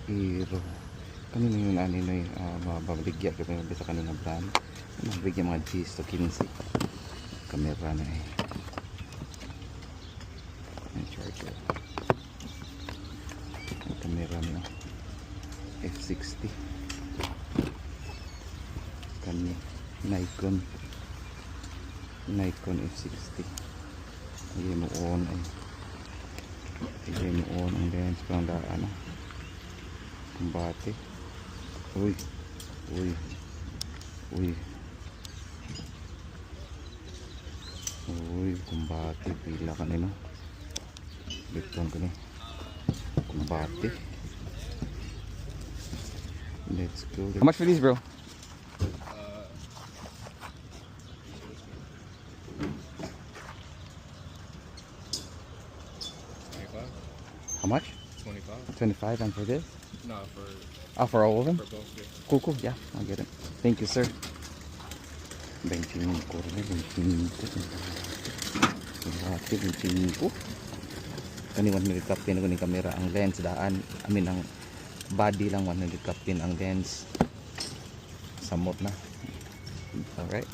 Hero. Kanina yung ani na yung mabaligya ko yung sa kanina brand. Mabaligya mga G's to 15. Kamera na eh. Ang charger. Ang kamera niya. F60. Kanya. Nikon F60. Hindi mo on ay. Hindi mo on ang lens pang daan. Kumbate. Uy. Kumbate. Pila ka nino. Bitong ka ni. Kumbate. Let's go. How much for these, bro? How much? 25. 25 and for this? No, for For all of them? both. Yeah. Cool. Yeah, I'll get it. Thank you, sir. 25 ko rin. 25. Kani 100 captain ko ni camera. Ang lens daan. Ang body lang 100 captain ang lens. Samot na. Alright.